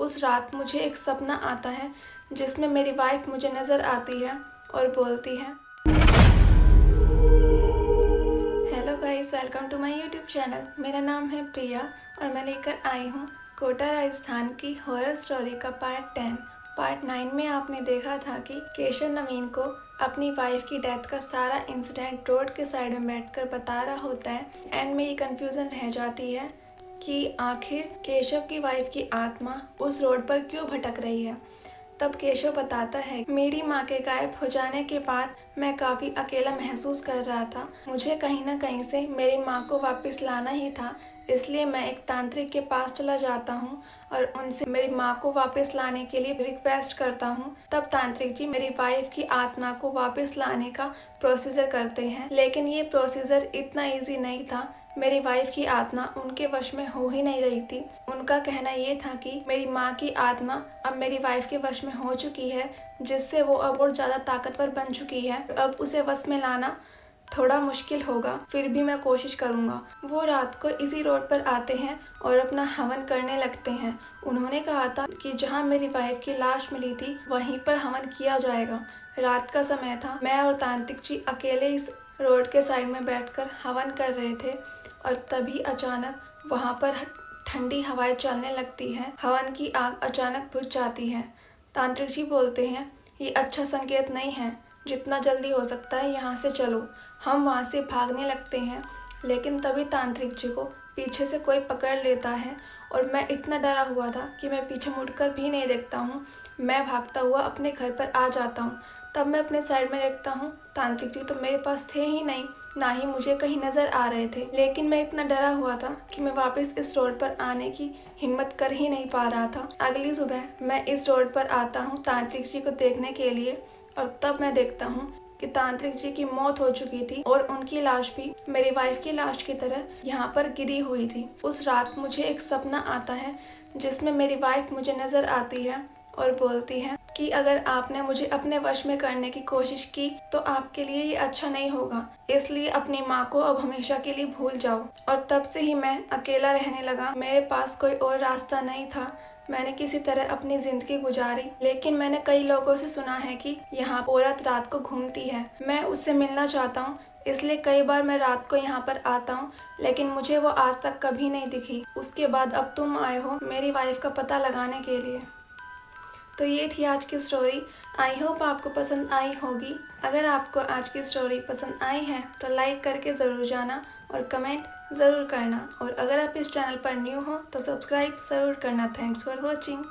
उस रात मुझे एक सपना आता है जिसमें मेरी वाइफ मुझे नज़र आती है और बोलती है, hello guys, welcome to my YouTube channel. मेरा नाम है प्रिया और मैं लेकर आई हूँ कोटा राजस्थान की हॉरर स्टोरी का पार्ट 9 में आपने देखा था कि केशव नवीन को अपनी वाइफ की डेथ का सारा इंसिडेंट रोड के साइड में बैठकर बता रहा होता है। एंड में ये कन्फ्यूज़न रह जाती है कि आखिर केशव की वाइफ की आत्मा उस रोड पर क्यों भटक रही है। तब केशव बताता है, मेरी माँ के गायब हो जाने के बाद मैं काफ़ी अकेला महसूस कर रहा था। मुझे कहीं ना कहीं से मेरी माँ को वापस लाना ही था, इसलिए मैं एक तांत्रिक के पास चला जाता हूँ और उनसे मेरी माँ को वापस लाने के लिए रिक्वेस्ट करता हूँ। तब तांत्रिक जी मेरी वाइफ की आत्मा को वापस लाने का प्रोसीजर करते हैं, लेकिन ये प्रोसीजर इतना ईजी नहीं था। मेरी वाइफ की आत्मा उनके वश में हो ही नहीं रही थी। उनका कहना ये था कि मेरी माँ की आत्मा अब मेरी वाइफ के वश में हो चुकी है, जिससे वो अब और ज़्यादा ताकतवर बन चुकी है। अब उसे वश में लाना थोड़ा मुश्किल होगा, फिर भी मैं कोशिश करूँगा। वो रात को इसी रोड पर आते हैं और अपना हवन करने लगते हैं। उन्होंने कहा था कि जहाँ मेरी वाइफ की लाश मिली थी वहीं पर हवन किया जाएगा। रात का समय था, मैं और तांत्रिक जी अकेले इस रोड के साइड में बैठकर हवन कर रहे थे और तभी अचानक वहाँ पर ठंडी हवाएं चलने लगती हैं। हवन की आग अचानक बुझ जाती है। तांत्रिक जी बोलते हैं, ये अच्छा संकेत नहीं है, जितना जल्दी हो सकता है यहाँ से चलो। हम वहाँ से भागने लगते हैं, लेकिन तभी तांत्रिक जी को पीछे से कोई पकड़ लेता है और मैं इतना डरा हुआ था कि मैं पीछे मुड़कर भी नहीं देखता हूँ। मैं भागता हुआ अपने घर पर आ जाता हूँ। तब मैं अपने साइड में देखता हूँ, तांत्रिक जी तो मेरे पास थे ही नहीं, ना ही मुझे कहीं नज़र आ रहे थे। लेकिन मैं इतना डरा हुआ था कि मैं वापस इस रोड पर आने की हिम्मत कर ही नहीं पा रहा था। अगली सुबह मैं इस रोड पर आता हूँ तांत्रिक जी को देखने के लिए और तब मैं देखता हूँ कि तांत्रिक जी की मौत हो चुकी थी और उनकी लाश भी मेरी वाइफ की लाश की तरह यहाँ पर गिरी हुई थी। उस रात मुझे एक सपना आता है जिसमें मेरी वाइफ मुझे नज़र आती है और बोलती है कि अगर आपने मुझे अपने वश में करने की कोशिश की तो आपके लिए ये अच्छा नहीं होगा, इसलिए अपनी माँ को अब हमेशा के लिए भूल जाओ। और तब से ही मैं अकेला रहने लगा। मेरे पास कोई और रास्ता नहीं था। मैंने किसी तरह अपनी ज़िंदगी गुजारी, लेकिन मैंने कई लोगों से सुना है कि यहाँ औरत रात को घूमती है। मैं उससे मिलना चाहता हूँ, इसलिए कई बार मैं रात को यहाँ पर आता हूँ, लेकिन मुझे वो आज तक कभी नहीं दिखी। उसके बाद अब तुम आए हो मेरी वाइफ का पता लगाने के लिए। तो ये थी आज की स्टोरी। आई होप आपको पसंद आई होगी। अगर आपको आज की स्टोरी पसंद आई है तो लाइक करके ज़रूर जाना और कमेंट ज़रूर करना। और अगर आप इस चैनल पर न्यू हो तो सब्सक्राइब ज़रूर करना। Thanks for watching.